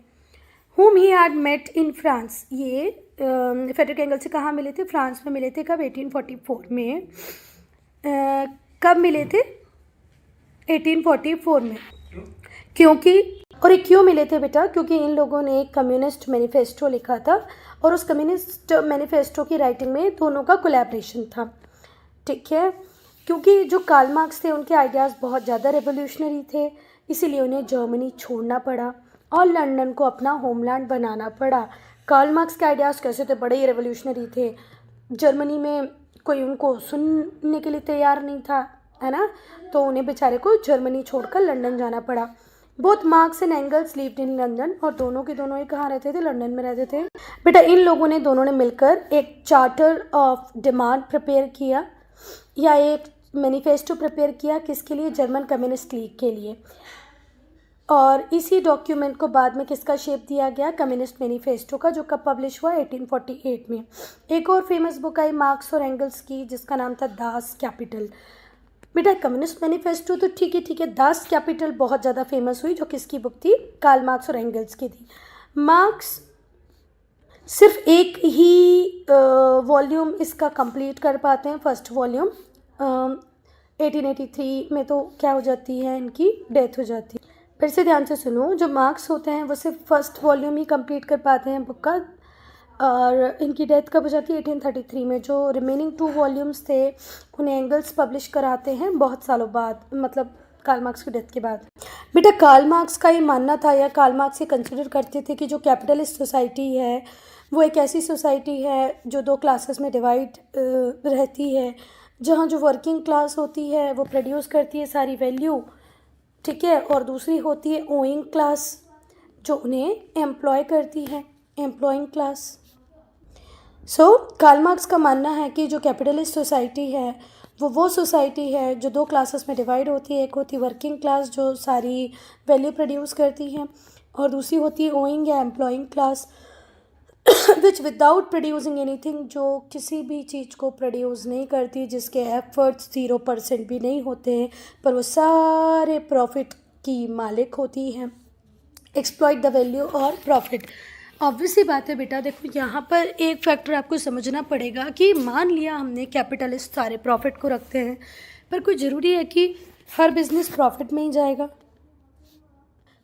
whom he had met in France। ये फ्रेडरिक एंगल से कहाँ मिले थे? फ्रांस में मिले थे। कब? 1844 में। कब मिले थे? 1844 में। क्योंकि और ये क्यों मिले थे बेटा? क्योंकि इन लोगों ने एक कम्युनिस्ट मैनिफेस्टो लिखा था और उस कम्युनिस्ट मैनिफेस्टो की राइटिंग में दोनों का कोलैबोरेशन था, ठीक है। क्योंकि जो कार्ल मार्क्स थे उनके आइडियाज़ बहुत ज़्यादा रेवोल्यूशनरी थे, इसीलिए उन्हें जर्मनी छोड़ना पड़ा और लंदन को अपना होमलैंड बनाना पड़ा। कार्ल मार्क्स के आइडियाज़ कैसे थे? बड़े ही रेवोल्यूशनरी थे। जर्मनी में कोई उनको सुनने के लिए तैयार नहीं था, है ना, तो उन्हें बेचारे को जर्मनी छोड़कर लंदन जाना पड़ा। Both marks and angles lived in London. और दोनों के दोनों ही कहाँ रहते थे? लंदन में रहते थे बेटा। इन लोगों ने दोनों ने मिलकर एक चार्टर ऑफ डिमांड प्रिपेयर किया या एक मैनिफेस्टो प्रिपेयर किया। किसके लिए? जर्मन कम्युनिस्ट लीग के लिए। और इसी डॉक्यूमेंट को बाद में किसका शेप दिया गया? कम्युनिस्ट मैनिफेस्टो का, जो कब पब्लिश हुआ? 1848 में। एक और फेमस बुक आई मार्क्स और एंगल्स की, जिसका नाम था दास कैपिटल। बेटा कम्युनिस्ट मैनिफेस्टो तो ठीक है, दास कैपिटल बहुत ज़्यादा फेमस हुई, जो किसकी बुक थी? कार्ल मार्क्स और एंगल्स की थी। मार्क्स सिर्फ एक ही वॉल्यूम इसका कंप्लीट कर पाते हैं, फर्स्ट वॉल्यूम। 1883 में तो क्या हो जाती है? इनकी डेथ हो जाती है। फिर से ध्यान से सुनो, जो मार्क्स होते हैं वो सिर्फ फर्स्ट वॉल्यूम ही कंप्लीट कर पाते हैं बुक का, और इनकी डेथ कब हो जाती है? 1833 में। जो रिमेनिंग 2 वॉल्यूम्स थे उन्हें एंगल्स पब्लिश कराते हैं बहुत सालों बाद, मतलब कार्ल मार्क्स की डेथ के बाद। बेटा कार्ल मार्क्स का ये मानना था, या कार्ल मार्क्स ये कंसिडर करते थे कि जो कैपिटलिस्ट सोसाइटी है वो एक ऐसी सोसाइटी है जो 2 क्लासेस में डिवाइड रहती है, जहाँ जो वर्किंग क्लास होती है वो प्रोड्यूस करती है सारी वैल्यू, ठीक है, और दूसरी होती है ओइंग क्लास जो उन्हें एम्प्लॉय करती है, एम्प्लॉइंग क्लास। सो कार्ल मार्क्स का मानना है कि जो कैपिटलिस्ट सोसाइटी है वो सोसाइटी है जो 2 क्लासेस में डिवाइड होती है। एक होती है वर्किंग क्लास जो सारी वैल्यू प्रोड्यूस करती है, और दूसरी होती है ओइंग या employing class which without producing anything, जो किसी भी चीज़ को प्रोड्यूस नहीं करती, जिसके एफर्ट्स 0% भी नहीं होते हैं, पर वो सारे प्रॉफिट की मालिक होती हैं। एक्सप्लॉइट द वैल्यू और प्रॉफिट। ऑब्वियसली बात है बेटा, देखो यहाँ पर एक फैक्टर आपको समझना पड़ेगा कि मान लिया हमने कैपिटलिस्ट सारे प्रॉफिट को रखते हैं, पर कोई ज़रूरी है कि हर बिज़नेस प्रॉफिट में ही जाएगा?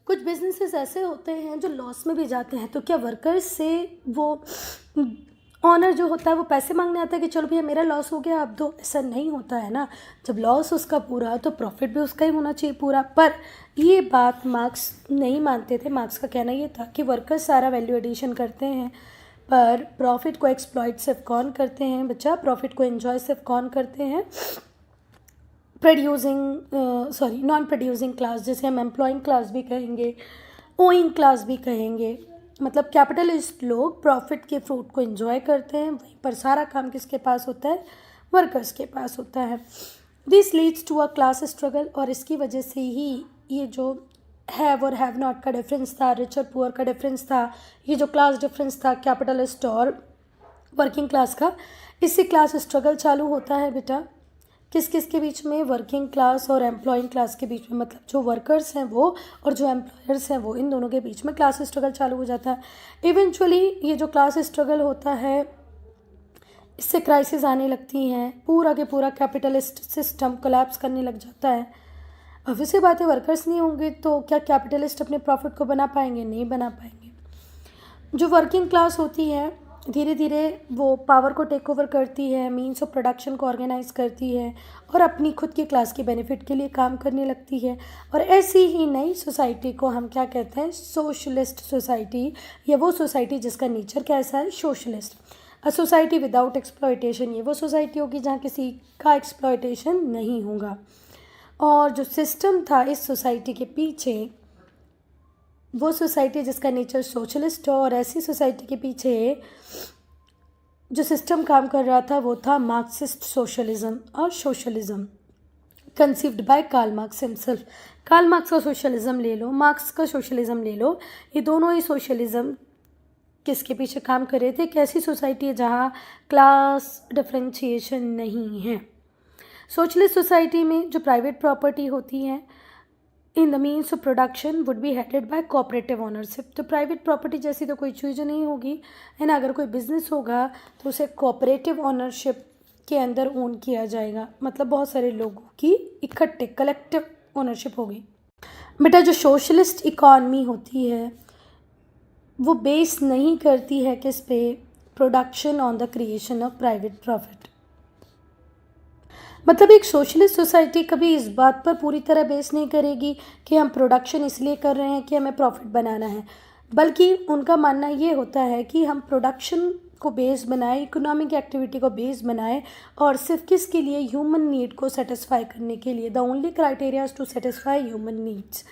कुछ बिजनेसेस ऐसे होते हैं जो लॉस में भी जाते हैं, तो क्या वर्कर्स से वो ऑनर जो होता है वो पैसे मांगने आता है कि चलो भैया मेरा लॉस हो गया, अब दो। ऐसा नहीं होता है ना। जब लॉस उसका पूरा तो प्रॉफिट भी उसका ही होना चाहिए पूरा। पर ये बात मार्क्स नहीं मानते थे। मार्क्स का कहना ये था कि वर्कर्स सारा वैल्यू एडिशन करते हैं, पर प्रॉफिट को एक्सप्लॉइट सिर्फ कौन करते हैं बच्चा, प्रॉफिट को एंजॉय सिर्फ कौन करते हैं, नॉन प्रोड्यूसिंग क्लास, जिसे हम एम्प्लॉइंग क्लास भी कहेंगे, ओइंग क्लास भी कहेंगे। मतलब कैपिटलिस्ट लोग प्रॉफिट के फ्रूट को एंजॉय करते हैं, वहीं पर सारा काम किसके पास होता है, वर्कर्स के पास होता है। This leads to a class struggle, और इसकी वजह से ही ये जो हैव और हैव नॉट का डिफरेंस था, रिच और पुअर का डिफरेंस था, ये जो क्लास डिफरेंस था कैपिटलिस्ट और वर्किंग क्लास का, इससे क्लास स्ट्रगल चालू होता है बेटा। किस किस के बीच में, वर्किंग क्लास और एम्प्लॉइंग क्लास के बीच में। मतलब जो वर्कर्स हैं वो और जो एम्प्लॉयर्स हैं वो, इन दोनों के बीच में क्लास स्ट्रगल चालू हो जाता है। इवेंचुअली ये जो क्लास स्ट्रगल होता है, इससे क्राइसिस आने लगती हैं, पूरा के पूरा कैपिटलिस्ट सिस्टम कोलैप्स करने लग जाता है। ऑब्वियस सी बात है, वर्कर्स नहीं होंगे तो क्या कैपिटलिस्ट अपने प्रॉफिट को बना पाएंगे, नहीं बना पाएंगे। जो वर्किंग क्लास होती है धीरे धीरे वो पावर को टेक ओवर करती है, मीन्स ऑफ प्रोडक्शन को ऑर्गेनाइज करती है और अपनी खुद की क्लास के बेनिफिट के लिए काम करने लगती है। और ऐसी ही नई सोसाइटी को हम क्या कहते हैं, सोशलिस्ट सोसाइटी, या वो सोसाइटी जिसका नेचर कैसा है, socialist. A society without exploitation, ये वो सोसाइटी होगी जहाँ किसी का एक्सप्लॉयटेशन नहीं होगा। और जो सिस्टम था इस सोसाइटी के पीछे, वो सोसाइटी जिसका नेचर सोशलिस्ट हो, और ऐसी सोसाइटी के पीछे जो सिस्टम काम कर रहा था वो था मार्क्सिस्ट सोशलिज्म और socialism, conceived by Karl Marx himself. Karl Marx का सोशलिज्म ले लो, मार्क्स का सोशलिज्म ले लो, ये दोनों ही सोशलिज्म किसके पीछे काम कर रहे थे, एक ऐसी सोसाइटी है जहाँ क्लास डिफ्रेंशिएशन नहीं है। सोशलिस्ट सोसाइटी में जो प्राइवेट प्रॉपर्टी होती है in the means of production would be headed by cooperative ownership. तो प्राइवेट प्रॉपर्टी जैसी तो कोई चीज़ नहीं होगी, है ना। अगर कोई बिजनेस होगा तो उसे कोऑपरेटिव ओनरशिप के अंदर ओन किया जाएगा, मतलब बहुत सारे लोगों की इकट्ठे कलेक्टिव ओनरशिप होगी। बेटा जो सोशलिस्ट इकॉनमी होती है वो बेस नहीं करती है किस पे, production on the creation of private profit. मतलब एक सोशलिस्ट सोसाइटी कभी इस बात पर पूरी तरह बेस नहीं करेगी कि हम प्रोडक्शन इसलिए कर रहे हैं कि हमें प्रॉफिट बनाना है, बल्कि उनका मानना ये होता है कि हम प्रोडक्शन को बेस बनाए, इकोनॉमिक एक्टिविटी को बेस बनाए, और सिर्फ किसके लिए, ह्यूमन नीड को सेटिस्फाई करने के लिए। The only criteria to satisfy human needs,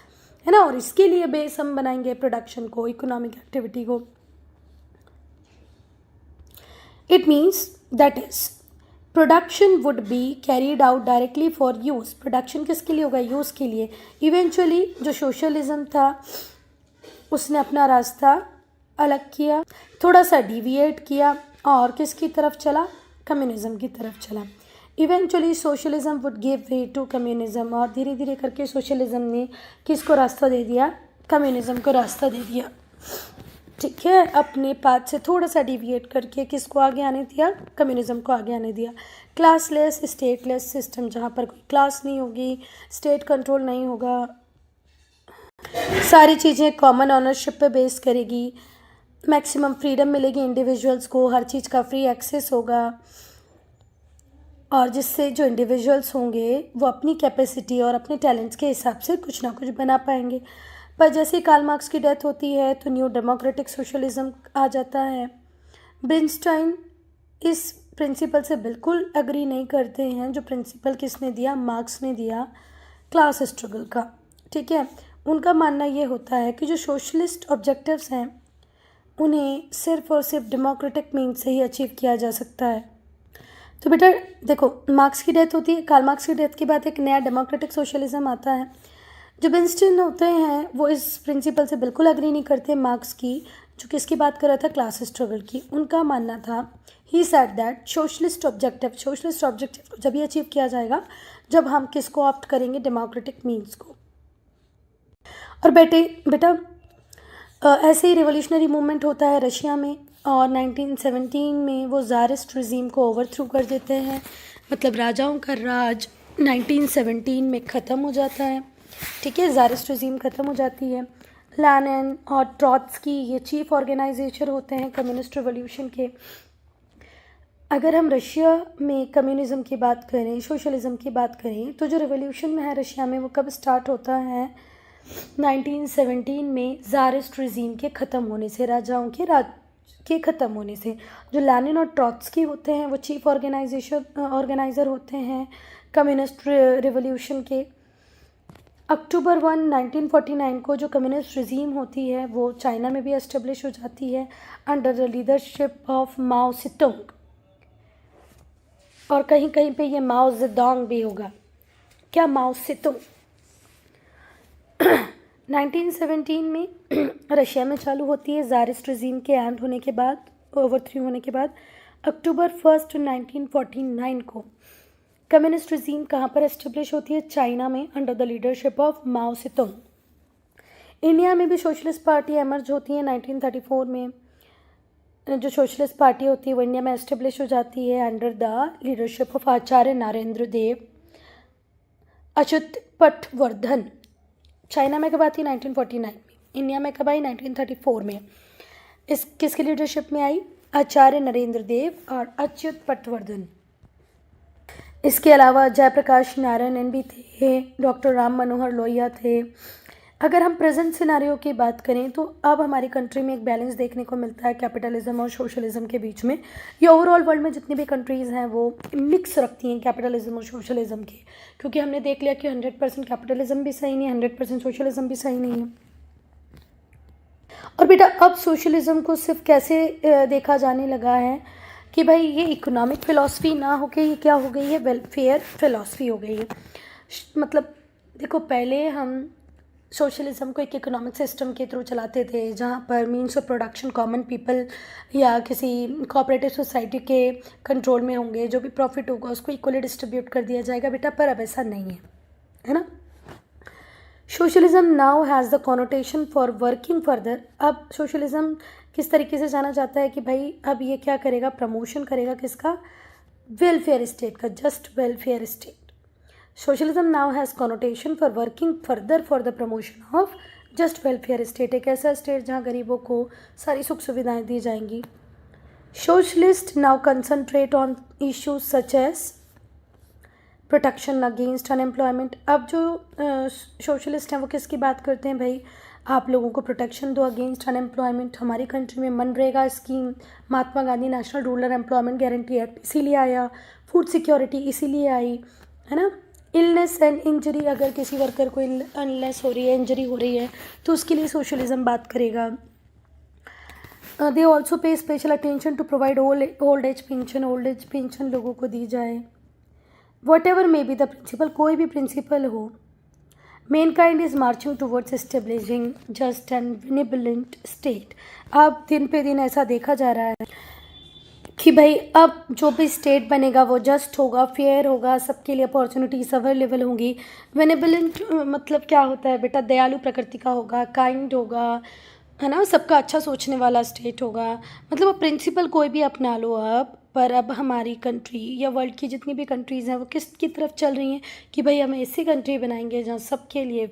है ना। और इसके लिए बेस हम बनाएंगे प्रोडक्शन को, इकोनॉमिक एक्टिविटी को। It means that is production would be carried out directly for use. Production किसके लिए होगा, यूज़ के लिए। इवेंचुअली जो सोशलिज्म था उसने अपना रास्ता अलग किया, थोड़ा सा डिविएट किया, और किसकी तरफ चला, कम्युनिज्म की तरफ चला। Eventually socialism would give way to communism, और धीरे धीरे करके सोशलिज्म ने किसको रास्ता दे दिया, कम्युनिज्म को रास्ता दे दिया। ठीक है, अपने पाथ से थोड़ा सा डिविएट करके किसको आगे आने दिया, कम्युनिज्म को आगे आने दिया। क्लासलेस स्टेटलेस सिस्टम, जहाँ पर कोई क्लास नहीं होगी, स्टेट कंट्रोल नहीं होगा, सारी चीज़ें कॉमन ऑनरशिप पे बेस करेगी, मैक्सिमम फ्रीडम मिलेगी इंडिविजुअल्स को, हर चीज़ का फ्री एक्सेस होगा, और जिससे जो इंडिविजुअल्स होंगे वो अपनी कैपेसिटी और अपने टैलेंट्स के हिसाब से कुछ ना कुछ बना पाएंगे। पर जैसे कार्ल मार्क्स की डेथ होती है तो न्यू डेमोक्रेटिक सोशलिज्म आ जाता है। ब्रिनस्टाइन इस प्रिंसिपल से बिल्कुल एग्री नहीं करते हैं, जो प्रिंसिपल किसने दिया, मार्क्स ने दिया, क्लास स्ट्रगल का। ठीक है, उनका मानना ये होता है कि जो सोशलिस्ट ऑब्जेक्टिव्स हैं उन्हें सिर्फ और सिर्फ डेमोक्रेटिक मीन्स से ही अचीव किया जा सकता है। तो बेटा देखो, मार्क्स की डेथ होती है, कार्ल मार्क्स की डेथ के बाद एक नया डेमोक्रेटिक सोशलिज्म आता है। जो ब्रिनस्टाइन होते हैं वो इस प्रिंसिपल से बिल्कुल एग्री नहीं करते मार्क्स की, जो किसकी बात कर रहा था, क्लास स्ट्रगल की। उनका मानना था, he said that socialist objective को जब ये अचीव किया जाएगा जब हम किसको ऑप्ट करेंगे, डेमोक्रेटिक मीन्स को। और बेटा ऐसे ही रिवोल्यूशनरी मूवमेंट होता है रशिया में, और 1917 में वो ज़ारिस्ट रिजीम को ओवरथ्रू कर देते हैं। मतलब राजाओं का राज 1917 में ख़त्म हो जाता है। ठीक है, ज़ारिस्ट रिजीम ख़त्म हो जाती है। लेनिन और ट्रॉट्स्की ये चीफ ऑर्गेनाइजेशन होते हैं कम्युनिस्ट रिवॉल्यूशन के। अगर हम रशिया में कम्युनिज़्म की बात करें, सोशलिज़म की बात करें, तो जो रिवॉल्यूशन है रशिया में वो कब स्टार्ट होता है? 1917 में ज़ारिस्ट रिजीम के ख़त्म होने से, राजाओं के राज के ख़त्म होने से। जो लेनिन और ट्रॉट्स्की होते हैं वो चीफ ऑर्गेनाइज़र होते हैं कम्युनिस्ट रिवॉल्यूशन के। अक्टूबर 1 1949 को जो कम्युनिस्ट रिजीम होती है वो चाइना में भी एस्टेब्लिश हो जाती है under the leadership of Mao सेतुंग, और कहीं कहीं पे ये माओ जेडोंग भी होगा। क्या माओ सेतुंग 1917 में रशिया में चालू होती है ज़ारिस्ट रिजीम के एंड होने के बाद, ओवरथ्रो होने के बाद। अक्टूबर 1 1949 को कम्युनिस्ट रिजीम कहाँ पर एस्टेब्लिश होती है? चाइना में under the leadership of Mao Tsetung. India में भी सोशलिस्ट पार्टी एमर्ज होती है 1934 में। जो सोशलिस्ट पार्टी होती है वो इंडिया में एस्टेब्लिश हो जाती है under the leadership of Acharya Narendra Dev, Achyut Patwardhan. China में कब आती है? 1949 में। इंडिया में कब आई? 1934 में। इस किसकी लीडरशिप में आई? आचार्य नरेंद्र देव और अच्युत पटवर्धन। इसके अलावा जयप्रकाश नारायणन भी थे, डॉक्टर राम मनोहर लोहिया थे। अगर हम प्रेजेंट सिनारियो की बात करें तो अब हमारी कंट्री में एक बैलेंस देखने को मिलता है कैपिटलिज्म और सोशलिज्म के बीच में। ये ओवरऑल वर्ल्ड में जितनी भी कंट्रीज़ हैं वो मिक्स रखती हैं कैपिटलिज्म और सोशलिज्म की, क्योंकि हमने देख लिया कि 100% कैपिटलिज्म भी सही नहीं है, 100% सोशलिज्म भी सही नहीं है। और बेटा अब सोशलिज्म को सिर्फ कैसे देखा जाने लगा है कि भाई ये इकोनॉमिक फ़िलॉसफी ना होके ये क्या हो गई है? वेलफेयर फ़िलॉसफी हो गई है। मतलब देखो, पहले हम सोशलिज्म को एक इकोनॉमिक सिस्टम के थ्रू चलाते थे जहाँ पर means of production common people या किसी कोऑपरेटिव सोसाइटी के कंट्रोल में होंगे, जो भी प्रॉफिट होगा उसको इक्वली डिस्ट्रीब्यूट कर दिया जाएगा बेटा, पर अब ऐसा नहीं है ना। Socialism now has the connotation for working further. अब सोशलिज्म किस तरीके से जाना जाता है कि भाई अब ये क्या करेगा? प्रमोशन करेगा किसका? वेलफेयर स्टेट का, just welfare state. Socialism now has connotation for working further for the promotion of just welfare state, एक ऐसा स्टेट जहाँ गरीबों को सारी सुख सुविधाएं दी जाएंगी। Socialist now concentrate on issues such as protection against unemployment. अब जो सोशलिस्ट हैं वो किसकी बात करते हैं? भाई आप लोगों को प्रोटेक्शन दो अगेंस्ट अनएम्प्लॉयमेंट। हमारी कंट्री में मनरेगा scheme, Mahatma Gandhi national rural employment guarantee act इसीलिए आया, फूड सिक्योरिटी इसीलिए आई, है ना। इलनेस एंड इंजरी, अगर किसी वर्कर को इलनेस हो रही है, इंजरी हो रही है, तो उसके लिए सोशलिज्म बात करेगा। They also pay special attention to provide old age pension लोगों को दी जाए। Whatever may be the principle, कोई भी प्रिंसिपल हो, mankind is marching towards establishing just and benevolent state. अब दिन पे दिन ऐसा देखा जा रहा है कि भाई अब जो भी स्टेट बनेगा वो जस्ट होगा, फेयर होगा, सबके लिए अपॉर्चुनिटीज अवेलेबल होंगी। बेनिवोलेंट मतलब क्या होता है बेटा? दयालु प्रकृति का होगा, काइंड होगा, है ना, सबका अच्छा सोचने वाला स्टेट होगा। मतलब अब प्रिंसिपल कोई भी अपना लो अब, पर अब हमारी कंट्री या वर्ल्ड की जितनी भी कंट्रीज़ हैं वो किसकी तरफ चल रही हैं कि भाई हम ऐसी कंट्री बनाएंगे जहाँ सबके लिए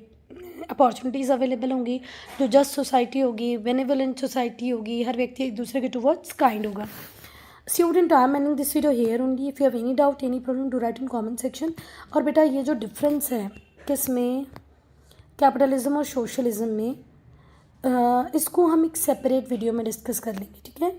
अपॉर्चुनिटीज़ अवेलेबल होंगी, जो जस्ट सोसाइटी होगी, बेनिवोलेंट सोसाइटी होगी, हर व्यक्ति एक दूसरे के टुवर्ड्स काइंड होगा। Student, I am ending this video here only. If you have any doubt, any problem, do write in comment section. और बेटा ये जो डिफरेंस है किस में, कैपिटलिज्म और सोशलिज्म में, इसको हम एक सेपरेट वीडियो में डिस्कस कर लेंगे, ठीक है।